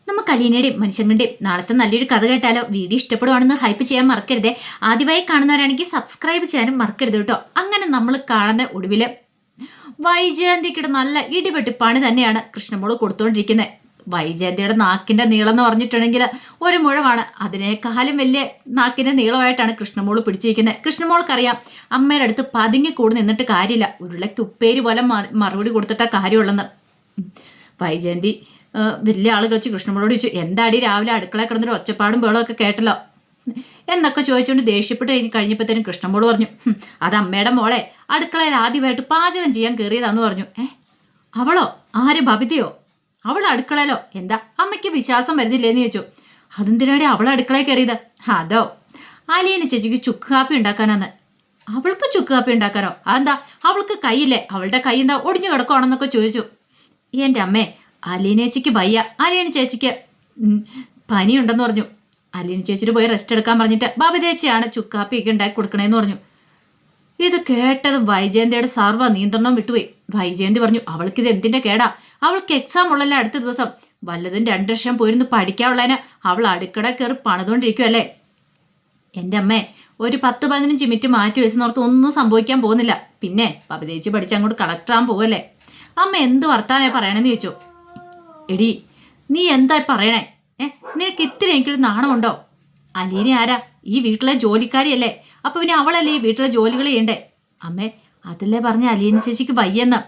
നമുക്ക് അലീനയുടെയും മനുഷ്യങ്ങളുടെയും നാളത്തെ നല്ലൊരു കഥ കേട്ടാലോ? വീഡിയോ ഇഷ്ടപ്പെടുവാണെന്ന് ഹൈപ്പ് ചെയ്യാൻ മറക്കരുതേ. ആദ്യമായി കാണുന്നവരാണെങ്കിൽ സബ്സ്ക്രൈബ് ചെയ്യാനും മറക്കരുത് കേട്ടോ. അങ്ങനെ നമ്മൾ കാണുന്ന ഒടുവില് വൈജയന്തിക്കിടെ നല്ല ഇടിവെട്ടി പണി തന്നെയാണ് കൃഷ്ണമോള് കൊടുത്തുകൊണ്ടിരിക്കുന്നത്. വൈജയന്തിയുടെ നാക്കിന്റെ നീളം എന്ന് പറഞ്ഞിട്ടുണ്ടെങ്കിൽ ഒരു മുഴമാണ്. അതിനേക്കാളും വലിയ നാക്കിന്റെ നീളമായിട്ടാണ് കൃഷ്ണമോള് പിടിച്ചിരിക്കുന്നത്. കൃഷ്ണമോൾക്കറിയാം അമ്മയുടെ അടുത്ത് പതുങ്ങി കൂടി നിന്നിട്ട് കാര്യമില്ല, ഉരുളയ്ക്ക് ഉപ്പേരി പോലെ മറുപടി കൊടുത്തിട്ടാ കാര്യമുള്ളെന്ന്. വൈജയന്തി വലിയ ആളുകൾ വെച്ച് കൃഷ്ണമോളോട് ചോദിച്ചു, എന്താടി രാവിലെ അടുക്കള കിടന്നിട്ട് ഒച്ചപ്പാടും ബഹളമൊക്കെ കേട്ടല്ലോ എന്നൊക്കെ ചോദിച്ചുകൊണ്ട് ദേഷ്യപ്പെട്ട് കഴിഞ്ഞപ്പോഴത്തേനും കൃഷ്ണമോള് പറഞ്ഞു, അത് അമ്മയുടെ മോളെ അടുക്കളയിൽ ആദ്യമായിട്ട് പാചകം ചെയ്യാൻ കയറിയതാന്ന് പറഞ്ഞു. അവളോ? ആര്? ബബിതയോ? അവൾ അടുക്കളയിലോ? എന്താ അമ്മയ്ക്ക് വിശ്വാസം വരുന്നില്ലേന്ന് ചോദിച്ചു. അതെന്തിനാടി അവൾ അടുക്കളയിൽ കയറിയത്? അതോ ആലിയന് ചേച്ചിക്ക് ചുക്ക് കാപ്പി ഉണ്ടാക്കാനാന്ന്. അവൾക്ക് ചുക്ക് കാപ്പി ഉണ്ടാക്കാനോ? അതെന്താ അവൾക്ക് കൈയില്ലേ? അവളുടെ കൈ എന്താ ഒടിഞ്ഞു കിടക്കുവാണെന്നൊക്കെ ചോദിച്ചു. എൻ്റെ അമ്മേ, അലീനേച്ചിക്ക് വയ്യ, അലീന ചേച്ചിക്ക് പനിയുണ്ടെന്ന് പറഞ്ഞു. അലീന ചേച്ചിട്ട് പോയി റെസ്റ്റ് എടുക്കാൻ പറഞ്ഞിട്ട് ബബിതേച്ചിയാണ് ചുക്കാപ്പിയൊക്കെ ഉണ്ടാക്കി കൊടുക്കണേന്ന് പറഞ്ഞു. ഇത് കേട്ടത് വൈജയന്തിയുടെ സർവ്വ നിയന്ത്രണം വിട്ടുപോയി. വൈജയന്തി പറഞ്ഞു, അവൾക്കിത് എന്തിന്റെ കേടാ? അവൾക്ക് എക്സാം ഉള്ളല്ലേ അടുത്ത ദിവസം. വല്ലതും 2 വർഷം പോയിരുന്നു പഠിക്കാനുള്ളതിന് അവൾ അടുക്കള കയറി പണിതുകൊണ്ടിരിക്കുവല്ലേ. എൻ്റെ അമ്മേ, ഒരു 10-15 മിനിറ്റ് മാറ്റി വെച്ചെന്നോർത്ത് ഒന്നും സംഭവിക്കാൻ പോകുന്നില്ല. പിന്നെ ബബിതേച്ചി പഠിച്ച് അങ്ങോട്ട് കളക്ടറാൻ പോവല്ലേ. അമ്മ എന്ത് വർത്താനേ പറയണെന്ന് ചോദിച്ചു. എടി നീ എന്താ പറയണേ? നിനക്ക് ഇത്രയെങ്കിലും നാണമുണ്ടോ? അലീന ആരാ? ഈ വീട്ടിലെ ജോലിക്കാരിയല്ലേ. അപ്പൊ പിന്നെ അവളല്ലേ ഈ വീട്ടിലെ ജോലികൾ ചെയ്യണ്ടേ? അമ്മേ, അതല്ലേ പറഞ്ഞ അലീന ചേച്ചിക്ക് വയ്യെന്ന്.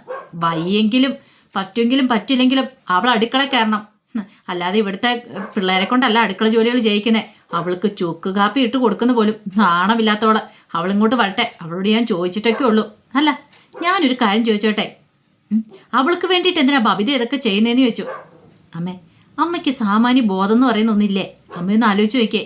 വയ്യെങ്കിലും പറ്റുമെങ്കിലും പറ്റില്ലെങ്കിലും അവൾ അടുക്കള കയറണം. അല്ലാതെ ഇവിടുത്തെ പിള്ളേരെ കൊണ്ടല്ല അടുക്കള ജോലികൾ ചെയ്യിക്കുന്നത്. അവൾക്ക് ചുക്ക് കാപ്പി ഇട്ട് കൊടുക്കുന്ന പോലും നാണമില്ലാത്തവള്. അവളിങ്ങോട്ട് വരട്ടെ, അവളോട് ഞാൻ ചോദിച്ചിട്ടൊക്കെ ഉള്ളൂ. അല്ല, ഞാനൊരു കാര്യം ചോദിച്ചോട്ടെ, അവൾക്ക് വേണ്ടിയിട്ട് എന്തിനാ ബബിത ഇതൊക്കെ ചെയ്യുന്നതെന്ന് ചോദിച്ചു. അമ്മയ്ക്ക് സാമാന്യ ബോധം എന്ന് പറയുന്ന ഒന്നില്ലേ? അമ്മയൊന്ന് ആലോചിച്ച് നോക്കിയേ.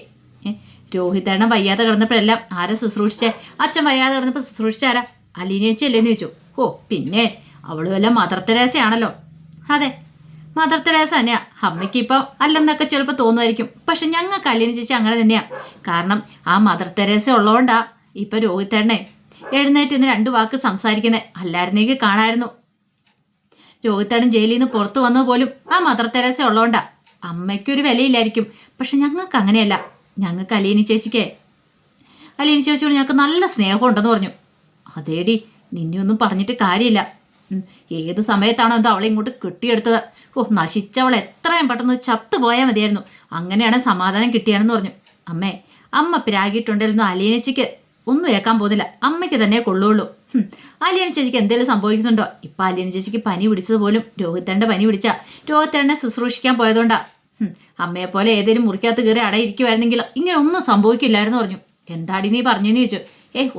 രോഹിതേണ്ണ വയ്യാതെ കിടന്നപ്പോഴെല്ലാം ആരാ ശുശ്രൂഷിച്ചേ? അച്ഛൻ വയ്യാതെ കിടന്നപ്പോൾ ശുശ്രൂഷിച്ചാരാ? അലീനേച്ചി അല്ലേന്ന് ചോദിച്ചു. ഓ പിന്നെ അവളും എല്ലാം മദർ തെരേസയാണല്ലോ. അതെ, മദർ തെരേസ തന്നെയാ. അമ്മയ്ക്ക് ഇപ്പം അല്ലെന്നൊക്കെ ചിലപ്പോൾ തോന്നുമായിരിക്കും. പക്ഷെ ഞങ്ങൾക്ക് അലീന ചേച്ചി അങ്ങനെ തന്നെയാ. കാരണം ആ മദർ തെരേസ ഉള്ളതുകൊണ്ടാ ഇപ്പം രോഹിതേണ്ണെ എഴുന്നേറ്റ് ഇന്ന് 2 വാക്ക് സംസാരിക്കുന്നത്. അല്ലായിരുന്നെങ്കിൽ കാണായിരുന്നു. രോഹിത്തേട്ടൻ ജയിലിൽ നിന്ന് പുറത്തു വന്നത് പോലും ആ മദർ തെരേസ ഉള്ളതുകൊണ്ടാ. അമ്മയ്ക്കൊരു വിലയില്ലായിരിക്കും, പക്ഷെ ഞങ്ങൾക്ക് അങ്ങനെയല്ല. ഞങ്ങൾക്ക് അലീന ചേച്ചിയോട് ഞങ്ങൾക്ക് നല്ല സ്നേഹമുണ്ടെന്ന് പറഞ്ഞു. അതേടി, നിന്നെയൊന്നും പറഞ്ഞിട്ട് കാര്യമില്ല. ഏത് സമയത്താണോ എന്തോ അവളെ ഇങ്ങോട്ട് കെട്ടിയെടുത്തത്. ഓ, നശിച്ചവൾ എത്രയും പെട്ടെന്ന് ചത്തുപോയാൽ മതിയായിരുന്നു. അങ്ങനെയാണ് സമാധാനം കിട്ടിയാണെന്ന് പറഞ്ഞു. അമ്മ പിരാഗിയിട്ടുണ്ടായിരുന്നു. അലീനച്ചിക്ക് ഒന്നും ഏക്കാൻ പോകുന്നില്ല. അമ്മയ്ക്ക് തന്നെ കൊള്ളുള്ളൂ. അലീന ചേച്ചിക്ക് എന്തെങ്കിലും സംഭവിക്കുന്നുണ്ടോ? ഇപ്പം അലീന ചേച്ചിക്ക് പനി പിടിച്ചത് പോലും രോഹിത്തേണ്ട പനി പിടിച്ച രോഹിത്തേണ്ണെ ശുശ്രൂഷിക്കാൻ പോയതുകൊണ്ടാ. അമ്മയെപ്പോലെ ഏതെങ്കിലും മുറിക്കകത്ത് കയറി അടയിരിക്കുമായിരുന്നെങ്കിൽ ഇങ്ങനെ ഒന്നും സംഭവിക്കില്ലായിരുന്നു പറഞ്ഞു. എന്താടി നീ പറഞ്ഞെന്ന് ചോദിച്ചു.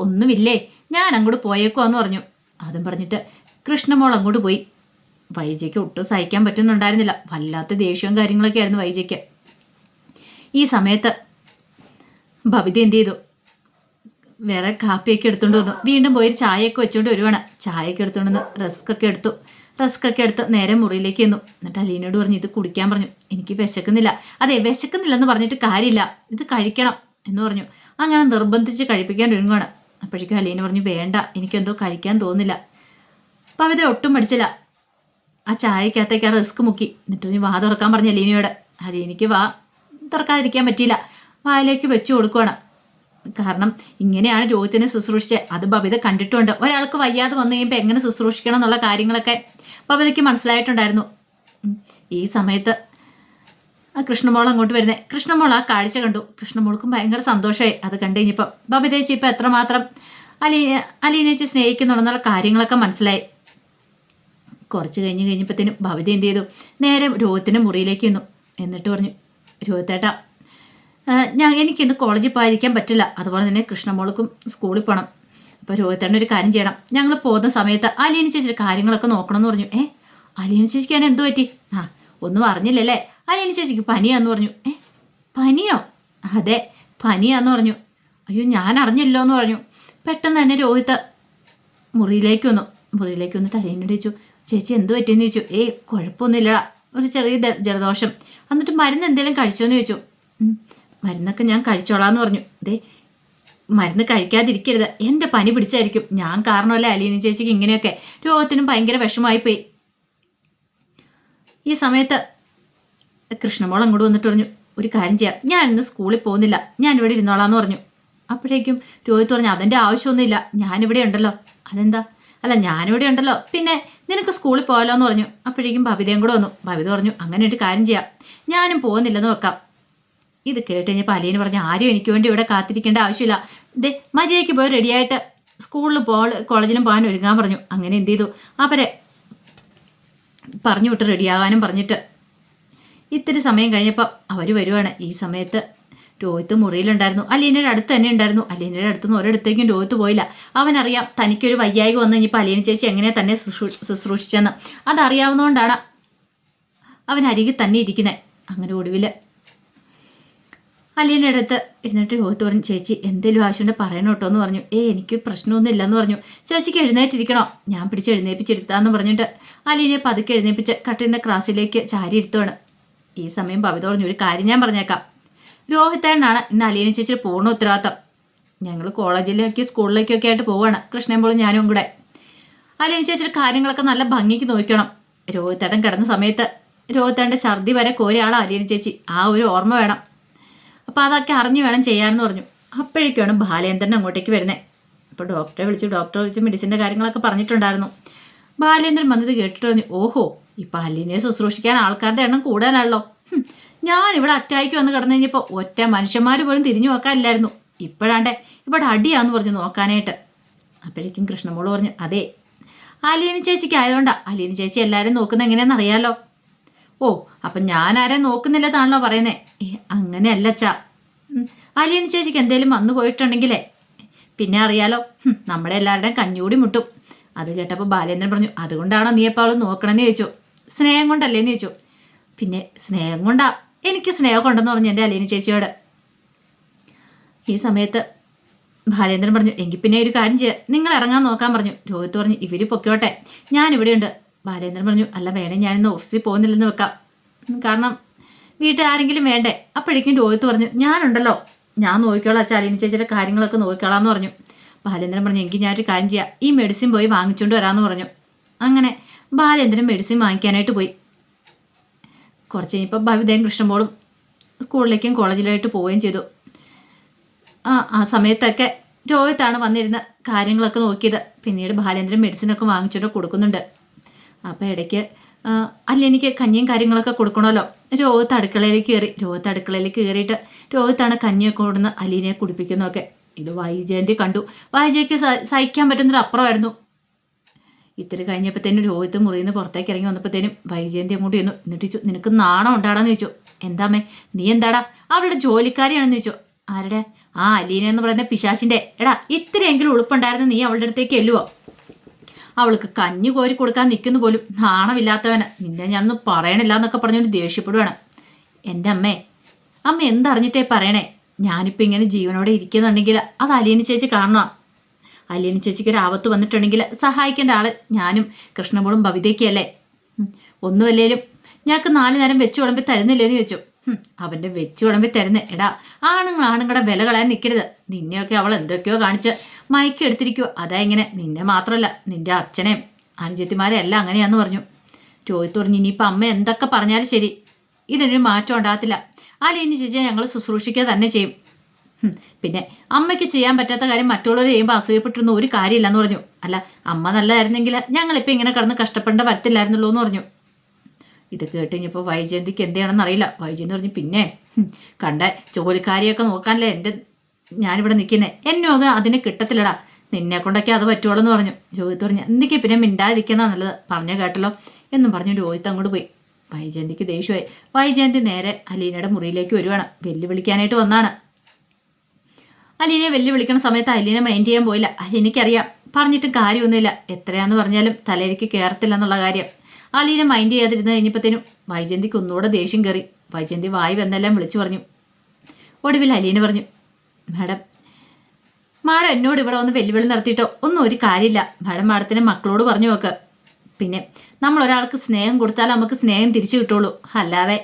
ഒന്നുമില്ലേ, ഞാൻ അങ്ങോട്ട് പോയേക്കുവാന്ന് പറഞ്ഞു. അതും പറഞ്ഞിട്ട് കൃഷ്ണമോൾ അങ്ങോട്ട് പോയി. വൈജയ്ക്ക് ഒട്ടും സഹിക്കാൻ പറ്റുന്നുണ്ടായിരുന്നില്ല. വല്ലാത്ത ദേഷ്യവും കാര്യങ്ങളൊക്കെ ആയിരുന്നു വൈജയ്ക്ക്. ഈ സമയത്ത് ബബിത എന്ത് ചെയ്തു? വേറെ കാപ്പിയൊക്കെ എടുത്തുകൊണ്ട് വന്നു. വീണ്ടും പോയി ചായയൊക്കെ വെച്ചുകൊണ്ട് വരുവാണ്. ചായയൊക്കെ എടുത്തുകൊണ്ട് വന്ന് റസ്ക്കൊക്കെ എടുത്ത് നേരെ മുറിയിലേക്ക് ചെന്നു. എന്നിട്ട് അലീനോട് പറഞ്ഞു, ഇത് കുടിക്കാൻ പറഞ്ഞു. എനിക്ക് വിശക്കുന്നില്ല. അതെ, വിശക്കുന്നില്ലെന്ന് പറഞ്ഞിട്ട് കാര്യമില്ല, ഇത് കഴിക്കണം എന്ന് പറഞ്ഞു. അങ്ങനെ നിർബന്ധിച്ച് കഴിപ്പിക്കാൻ ഒരുങ്ങുവാണ്. അപ്പോഴേക്കും അലീന പറഞ്ഞു, വേണ്ട, എനിക്കെന്തോ കഴിക്കാൻ തോന്നില്ല. അപ്പം അവരെ ഒട്ടും പഠിച്ചില്ല. ആ ചായക്കകത്തേക്ക് ആ റസ്ക് മുക്കി. എന്നിട്ട് പറഞ്ഞു, വാ തുറക്കാൻ പറഞ്ഞു അലീനയോട്. അലീനയ്ക്ക് വാ തുറക്കാതിരിക്കാൻ പറ്റിയില്ല. വായിലേക്ക് വെച്ചു കൊടുക്കുവാണ്. കാരണം ഇങ്ങനെയാണ് രോഹിത്തിനെ ശുശ്രൂഷിച്ചത്. അത് ബബിത കണ്ടിട്ടുണ്ട്. ഒരാൾക്ക് വയ്യാതെ വന്നു കഴിയുമ്പോൾ എങ്ങനെ ശുശ്രൂഷിക്കണം എന്നുള്ള കാര്യങ്ങളൊക്കെ ബബിതയ്ക്ക് മനസ്സിലായിട്ടുണ്ടായിരുന്നു. ഈ സമയത്ത് ആ കൃഷ്ണമോൾ അങ്ങോട്ട് വരുന്നത്. കൃഷ്ണമോൾ ആ കാഴ്ച കണ്ടു. കൃഷ്ണമോൾക്കും ഭയങ്കര സന്തോഷമായി. അത് കണ്ടു കഴിഞ്ഞപ്പം ബബിതേച്ചി ഇപ്പം എത്രമാത്രം അലീനേച്ചി സ്നേഹിക്കുന്നുണ്ടെന്നുള്ള കാര്യങ്ങളൊക്കെ മനസ്സിലായി. കുറച്ച് കഴിഞ്ഞപ്പോഴത്തേനും ബബിത എന്ത് ചെയ്തു? നേരെ രോഹിത്തിൻ്റെ മുറിയിലേക്ക് ചെന്നു. എന്നിട്ട് പറഞ്ഞു, രോഹിത്തേട്ടാ, എനിക്കിന്ന് കോളേജിൽ പോയിരിക്കാൻ പറ്റില്ല. അതുപോലെ തന്നെ കൃഷ്ണമോൾക്കും സ്കൂളിൽ പോകണം. അപ്പോൾ രോഹിത്തേട്ടൻ ഒരു കാര്യം ചെയ്യണം. ഞങ്ങൾ പോകുന്ന സമയത്ത് അലീന ചേച്ചിയുടെ കാര്യങ്ങളൊക്കെ നോക്കണമെന്ന് പറഞ്ഞു. അലീന ചേച്ചിക്ക് ഞാൻ എന്തു പറ്റി? ഒന്നും അറിഞ്ഞില്ലല്ലേ? അലീന ചേച്ചിക്ക് പനിയാന്ന് പറഞ്ഞു. പനിയോ? അതെ, പനിയാന്ന് പറഞ്ഞു. അയ്യോ, ഞാൻ അറിഞ്ഞില്ലോ എന്ന് പറഞ്ഞു. പെട്ടെന്ന് തന്നെ രോഹിത്ത് മുറിയിലേക്ക് വന്നിട്ട് അലീനോട് ചോദിച്ചു, ചേച്ചി എന്തു പറ്റിയെന്ന് ചോദിച്ചു. കുഴപ്പമൊന്നുമില്ലടാ, ഒരു ചെറിയ ജലദോഷം. എന്നിട്ട് മരുന്ന് എന്തെങ്കിലും കഴിച്ചോന്ന് ചോദിച്ചു. മരുന്നൊക്കെ ഞാൻ കഴിച്ചോളാന്ന് പറഞ്ഞു. മരുന്ന് കഴിക്കാതിരിക്കരുത്, എൻ്റെ പനി പിടിച്ചായിരിക്കും. ഞാൻ കാരണമല്ലേ അലീന ചേച്ചിക്ക് ഇങ്ങനെയൊക്കെ. രോഗത്തിനും ഭയങ്കര വിഷമമായിപ്പോയി. ഈ സമയത്ത് കൃഷ്ണമോൾ അങ്ങോട്ട് വന്നിട്ട് പറഞ്ഞു, ഒരു കാര്യം ചെയ്യാം, ഞാൻ ഇന്ന് സ്കൂളിൽ പോകുന്നില്ല, ഞാനിവിടെ ഇരുന്നോളാന്ന് പറഞ്ഞു. അപ്പോഴേക്കും രോഹിത് പറഞ്ഞു, അതിൻ്റെ ആവശ്യമൊന്നുമില്ല, ഞാനിവിടെ ഉണ്ടല്ലോ. അതെന്താ? അല്ല, ഞാനിവിടെ ഉണ്ടല്ലോ, പിന്നെ നിനക്ക് സ്കൂളിൽ പോകാലോ എന്ന് പറഞ്ഞു. അപ്പോഴേക്കും ബബിതയും കൂടെ വന്നു. ബബിത പറഞ്ഞു, അങ്ങനെ ഒരു കാര്യം ചെയ്യാം, ഞാനും പോകുന്നില്ലെന്ന് വെക്കാം. ഇത് കേട്ട് കഴിഞ്ഞപ്പോൾ അലീന പറഞ്ഞു, ആരും എനിക്ക് വേണ്ടി ഇവിടെ കാത്തിരിക്കേണ്ട ആവശ്യമില്ല, ദേ മര്യാദയ്ക്ക് പോയി റെഡിയായിട്ട് സ്കൂളിൽ കോളേജിലും പോകാൻ ഒരുങ്ങാൻ പറഞ്ഞു. അങ്ങനെ എന്ത് ചെയ്തു, അവരെ പറഞ്ഞു വിട്ട് റെഡിയാകാനും പറഞ്ഞിട്ട് ഇത്തിരി സമയം കഴിഞ്ഞപ്പോൾ അവർ വരുവാണ്. ഈ സമയത്ത് രോഹിത്ത് മുറിയിലുണ്ടായിരുന്നു. അലീനയുടെ അടുത്ത് തന്നെ ഉണ്ടായിരുന്നു. അലീനയുടെ അടുത്തുനിന്ന് ഒരിടത്തേക്കും രോഹിത്ത് പോയില്ല. അവനറിയാം തനിക്കൊരു വയ്യായിക വന്നു കഴിഞ്ഞപ്പോൾ അലീന ചേച്ചി എങ്ങനെയാണ് തന്നെ ശുശ്രൂഷിച്ചെന്ന്. അതറിയാവുന്നതുകൊണ്ടാണ് അവൻ അരികിൽ തന്നെ ഇരിക്കുന്നത്. അങ്ങനെ ഒടുവിൽ അലീനയുടെ അടുത്ത് ഇരുന്നിട്ട് രോഹിത്ത് പറഞ്ഞു, ചേച്ചി എന്തെങ്കിലും ആവശ്യമുണ്ട് പറയണം കേട്ടോ എന്ന് പറഞ്ഞു. എനിക്ക് പ്രശ്നമൊന്നും ഇല്ലെന്ന് പറഞ്ഞു. ചേച്ചിക്ക് എഴുന്നേറ്റിരിക്കണോ? ഞാൻ പിടിച്ച് എഴുന്നേപ്പിച്ചിരുത്താന്ന് പറഞ്ഞിട്ട് അലീനയെ പതുക്കെ എഴുന്നേപ്പിച്ച് കട്ടിലിൻ്റെ ക്രാസിലേക്ക് ചാരി ഇരുത്തുവാണ്. ഈ സമയം ബബിത പറഞ്ഞു, ഒരു കാര്യം ഞാൻ പറഞ്ഞേക്കാം, രോഹിത്തേനാണ് ഇന്ന് അലീന ചേച്ചിയുടെ പൂർണ്ണ ഉത്തരവാദിത്തം. ഞങ്ങൾ കോളേജിലേക്ക് സ്കൂളിലേക്കൊക്കെ ആയിട്ട് പോവുകയാണ്, കൃഷ്ണൻപോളും ഞാനും കൂടെ. അലീന ചേച്ചിയുടെ കാര്യങ്ങളൊക്കെ നല്ല ഭംഗിക്ക് നോക്കണം. രോഹിത്തേട്ടൻ കിടന്ന സമയത്ത് രോഹിത്തേട്ടൻ്റെ ഛർദി വരെ കോരിയാളാണ് അലീന ചേച്ചി. ആ ഒരു ഓർമ്മ വേണം. അപ്പോൾ അതൊക്കെ അറിഞ്ഞു വേണം ചെയ്യാമെന്ന് പറഞ്ഞു. അപ്പോഴേക്കാണ് ബാലേന്ദ്രൻ അങ്ങോട്ടേക്ക് വരുന്നത്. അപ്പോൾ ഡോക്ടറെ വിളിച്ച് മെഡിസിൻ്റെ കാര്യങ്ങളൊക്കെ പറഞ്ഞിട്ടുണ്ടായിരുന്നു. ബാലേന്ദ്രൻ വന്നത് കേട്ടിട്ട് പറഞ്ഞു, ഓഹോ, ഇപ്പം അലീനയെ ശുശ്രൂഷിക്കാൻ ആൾക്കാരുടെ എണ്ണം കൂടുതലാണല്ലോ. ഞാനിവിടെ അറ്റായിക്ക് വന്ന് കിടന്നു കഴിഞ്ഞപ്പോൾ ഒറ്റ മനുഷ്യന്മാർ പോലും തിരിഞ്ഞു നോക്കാനില്ലായിരുന്നു. ഇപ്പോഴാണ്ടേ ഇവിടെ അടിയാന്ന് പറഞ്ഞു നോക്കാനായിട്ട്. അപ്പോഴേക്കും കൃഷ്ണമോള് പറഞ്ഞു, അതെ, അലീന ചേച്ചിക്ക് ആയതുകൊണ്ടാണ്. അലീന ചേച്ചി എല്ലാവരും നോക്കുന്നത് എങ്ങനെയാണെന്ന് അറിയാലോ. ഓ, അപ്പം ഞാൻ ആരെയും നോക്കുന്നില്ലതാണല്ലോ പറയുന്നേ. അങ്ങനെയല്ല അച്ഛാ, അലീന ചേച്ചിക്ക് എന്തേലും വന്നു പോയിട്ടുണ്ടെങ്കിലേ പിന്നെ അറിയാലോ, നമ്മുടെ എല്ലാവരുടെയും കഞ്ഞൂടി മുട്ടും. അത് കേട്ടപ്പോൾ ബാലേന്ദ്രൻ പറഞ്ഞു, അതുകൊണ്ടാണോ നീ എപ്പോൾ അവൾ നോക്കണമെന്ന് ചോദിച്ചു. സ്നേഹം കൊണ്ടല്ലേന്ന് ചോദിച്ചു. പിന്നെ സ്നേഹം കൊണ്ടാ, എനിക്ക് സ്നേഹം ഉണ്ടെന്ന് പറഞ്ഞു എൻ്റെ അലീന ചേച്ചിയോട്. ഈ സമയത്ത് ബാലേന്ദ്രൻ പറഞ്ഞു, എങ്കിൽ പിന്നെ ഒരു കാര്യം ചെയ്യുക, നിങ്ങൾ ഇറങ്ങാൻ നോക്കാൻ പറഞ്ഞു. രോഹിത്ത് പറഞ്ഞു, ഇവർ പൊക്കോട്ടെ, ഞാനിവിടെയുണ്ട്. ബാലേന്ദ്രൻ പറഞ്ഞു, അല്ല വേണേ ഞാനിന്ന് ഓഫീസിൽ പോകുന്നില്ലെന്ന് വെക്കാം, കാരണം വീട്ടിൽ ആരെങ്കിലും വേണ്ടേ. അപ്പോഴേക്കും രോഹിത്ത് പറഞ്ഞു, ഞാനുണ്ടല്ലോ, ഞാൻ നോക്കിക്കോളാം അച്ഛാ, അലീന ചേച്ചിയുടെ കാര്യങ്ങളൊക്കെ നോക്കിക്കോളാന്ന് പറഞ്ഞു. ബാലേന്ദ്രൻ പറഞ്ഞു, എങ്കിൽ ഞാനൊരു കാര്യം ചെയ്യാം, ഈ മെഡിസിൻ പോയി വാങ്ങിച്ചുകൊണ്ട് വരാമെന്ന് പറഞ്ഞു. അങ്ങനെ ബാലേന്ദ്രൻ മെഡിസിൻ വാങ്ങിക്കാനായിട്ട് പോയി. കുറച്ച് കഴിഞ്ഞപ്പോൾ ബബിതയും കൃഷ്ണമോളും സ്കൂളിലേക്കും കോളേജിലായിട്ട് പോവുകയും ചെയ്തു. ആ സമയത്തൊക്കെ രോഹിത്താണ് വന്നിരുന്ന കാര്യങ്ങളൊക്കെ നോക്കിയത്. പിന്നീട് ബാലേന്ദ്രൻ മെഡിസിനൊക്കെ വാങ്ങിച്ചിട്ട് കൊടുക്കുന്നുണ്ട്. അപ്പോൾ ഇടയ്ക്ക് അല്ലെനിക്ക് കഞ്ഞിയും കാര്യങ്ങളൊക്കെ കൊടുക്കണമല്ലോ. രോഹിത്ത് അടുക്കളയിലേക്ക് കയറിയിട്ട് രോഹിത്താണ് കഞ്ഞിയൊക്കെ കൊടുന്ന് അലീനയെ കുടിപ്പിക്കുന്നതൊക്കെ. ഇത് വൈജയന്തി കണ്ടു. വൈജയ്ക്ക് സഹിക്കാൻ പറ്റുന്നൊരപ്പുറമായിരുന്നു. ഇത്തിരി കഴിഞ്ഞപ്പോഴത്തേനും രോഹിത്ത് മുറിയിൽ നിന്ന് പുറത്തേക്ക് ഇറങ്ങി വന്നപ്പോഴത്തേനും വൈജയന്തി അങ്ങോട്ട് ചെന്നു. എന്നിട്ട് നിനക്ക് നാണം ഉണ്ടാടാന്ന് ചോദിച്ചു. എന്താമ്മേ, നീ എന്താടാ? അവളുടെ ജോലിക്കാരിയാണെന്ന് ചോദിച്ചു. ആരുടെ? ആ അലീന എന്ന് പറയുന്ന പിശാശിൻ്റെ. എടാ, ഇത്രയെങ്കിലും ഉളുപ്പുണ്ടായിരുന്നു, നീ അവളുടെ അടുത്തേക്ക് എല്ലുവോ? അവൾക്ക് കഞ്ഞി കോരി കൊടുക്കാൻ നിൽക്കുന്നു പോലും, നാണമില്ലാത്തവന്. നിന്നെ ഞാനൊന്നും പറയണില്ല എന്നൊക്കെ പറഞ്ഞുകൊണ്ട് ദേഷ്യപ്പെടുവാണ്. എൻ്റെ അമ്മ എന്തറിഞ്ഞിട്ടേ പറയണേ? ഞാനിപ്പോൾ ഇങ്ങനെ ജീവനോടെ ഇരിക്കുന്നുണ്ടെങ്കിൽ അത് അലീന ചേച്ചി കാരണമാണ്. അലീന ചേച്ചിക്ക് ഒരു ആപത്ത് വന്നിട്ടുണ്ടെങ്കിൽ സഹായിക്കേണ്ട ആള് ഞാനും കൃഷ്ണമോളും ബബിതയ്ക്കല്ലേ. ഒന്നുമല്ലേലും ഞങ്ങൾക്ക് 4 നേരം വെച്ച് വിളമ്പി തരുന്നില്ലേന്ന് ചോദിച്ചു. അവൻ്റെ വെച്ച് വിളമ്പി തരുന്നേ. എടാ, ആണുങ്ങളുടെ വില കളയാൻ നിൽക്കരുത്. നിന്നെയൊക്കെ അവൾ എന്തൊക്കെയോ കാണിച്ച് മയക്കെടുത്തിരിക്കുവോ. അതാ ഇങ്ങനെ. നിന്നെ മാത്രമല്ല, നിൻ്റെ അച്ഛനെയും അനുജത്തിമാരെ എല്ലാം അങ്ങനെയാന്ന് പറഞ്ഞു. രോഹിത്ത് പറഞ്ഞു, ഇനിയിപ്പോൾ അമ്മ എന്തൊക്കെ പറഞ്ഞാലും ശരി, ഇതിനൊരു മാറ്റം ഉണ്ടാകത്തില്ല. അലീന ചേച്ചിയെ ഞങ്ങൾ ശുശ്രൂഷിക്കുക തന്നെ ചെയ്യും. പിന്നെ അമ്മയ്ക്ക് ചെയ്യാൻ പറ്റാത്ത കാര്യം മറ്റുള്ളവർ ചെയ്യുമ്പോൾ അസൂയപ്പെട്ടിരുന്ന ഒരു കാര്യമില്ലെന്ന് പറഞ്ഞു. അല്ല, അമ്മ നല്ലതായിരുന്നെങ്കിൽ ഞങ്ങളിപ്പോൾ ഇങ്ങനെ കിടന്ന് കഷ്ടപ്പെടേണ്ട വരത്തില്ലായിരുന്നുള്ളൂ എന്ന് പറഞ്ഞു. ഇത് കേട്ട് കഴിഞ്ഞപ്പോൾ വൈജയന്തിക്ക് എന്ത് ചെയ്യണമെന്ന് അറിയില്ല. വൈജയന്തി പറഞ്ഞു, പിന്നെ കണ്ട ജോലിക്കാരിയൊക്കെ നോക്കാനല്ലേ ഞാനിവിടെ നിൽക്കുന്നത്, എന്നോട് അതിന് കിട്ടത്തില്ലടാ, നിന്നെ കൊണ്ടൊക്കെ അത് പറ്റുള്ളൂ എന്ന് പറഞ്ഞു. രോഹിത്ത് പറഞ്ഞു, എന്തൊക്കെ പിന്നെ മിണ്ടാതിരിക്കുന്ന നല്ലത്, പറഞ്ഞ കേട്ടല്ലോ എന്നും പറഞ്ഞു രോഹിത്ത് അങ്ങോട്ട് പോയി. വൈജയന്തിക്ക് ദേഷ്യമായി. വൈജയന്തി നേരെ അലീനയുടെ മുറിയിലേക്ക് വരുവാണ്. വെല്ലുവിളിക്കാനായിട്ട് വന്നാണ്. അലീനയെ വെല്ലുവിളിക്കുന്ന സമയത്ത് അലീന മൈൻഡ് ചെയ്യാൻ പോയില്ല. അലീനയ്ക്കറിയാം പറഞ്ഞിട്ടും കാര്യമൊന്നുമില്ല, എത്രയാന്ന് പറഞ്ഞാലും തലയിലേക്ക് കയറത്തില്ല എന്നുള്ള കാര്യം. അലീന മൈൻഡ് ചെയ്യാതിരുന്ന് കഴിഞ്ഞപ്പോഴത്തേനും വൈജയന്തിക്ക് ഒന്നുകൂടെ ദേഷ്യം കയറി. വൈജയന്തി വായി വന്നെല്ലാം വിളിച്ചു പറഞ്ഞു. ഒടുവിൽ അലീന പറഞ്ഞു, മാഡം എന്നോട് ഇവിടെ വന്ന് വെല്ലുവിളി നടത്തിയിട്ടോ ഒന്നും ഒരു കാര്യമില്ല. മാഡത്തിന് മക്കളോട് പറഞ്ഞു നോക്ക്. പിന്നെ നമ്മൾ ഒരാൾക്ക് സ്നേഹം കൊടുത്താൽ നമുക്ക് സ്നേഹം തിരിച്ചു കിട്ടുള്ളൂ, അല്ലാതെ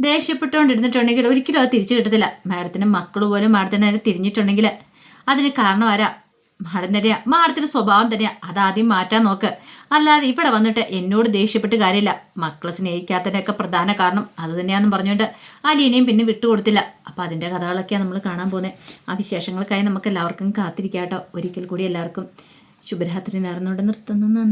ദേഷ്യപ്പെട്ടുകൊണ്ടിരുന്നിട്ടുണ്ടെങ്കിൽ ഒരിക്കലും അത് തിരിച്ചു കിട്ടത്തില്ല. മാഡത്തിന് മക്കൾ പോലും മാഡത്തിന് നേരെ തിരിഞ്ഞിട്ടുണ്ടെങ്കിൽ അതിന് കാരണം ആരാ? മാഡം തന്നെയാ, മാഡത്തിന്റെ സ്വഭാവം തന്നെയാ, അതാദ്യം മാറ്റാൻ നോക്ക്. അല്ലാതെ ഇവിടെ വന്നിട്ട് എന്നോട് ദേഷ്യപ്പെട്ട് കാര്യമില്ല. മക്കളെ സ്നേഹിക്കാത്തതിനൊക്കെ പ്രധാന കാരണം അത് തന്നെയാണെന്ന് പറഞ്ഞുകൊണ്ട് അലീനയും പിന്നെ വിട്ടുകൊടുത്തില്ല. അപ്പം അതിൻ്റെ കഥകളൊക്കെയാണ് നമ്മൾ കാണാൻ പോകുന്നത്. ആ വിശേഷങ്ങൾക്കായി നമുക്ക് എല്ലാവർക്കും കാത്തിരിക്കാം കേട്ടോ. ഒരിക്കൽ കൂടി എല്ലാവർക്കും ശുഭരാത്രി നേർന്നുകൊണ്ട് നിർത്തുന്നു. നന്ദി.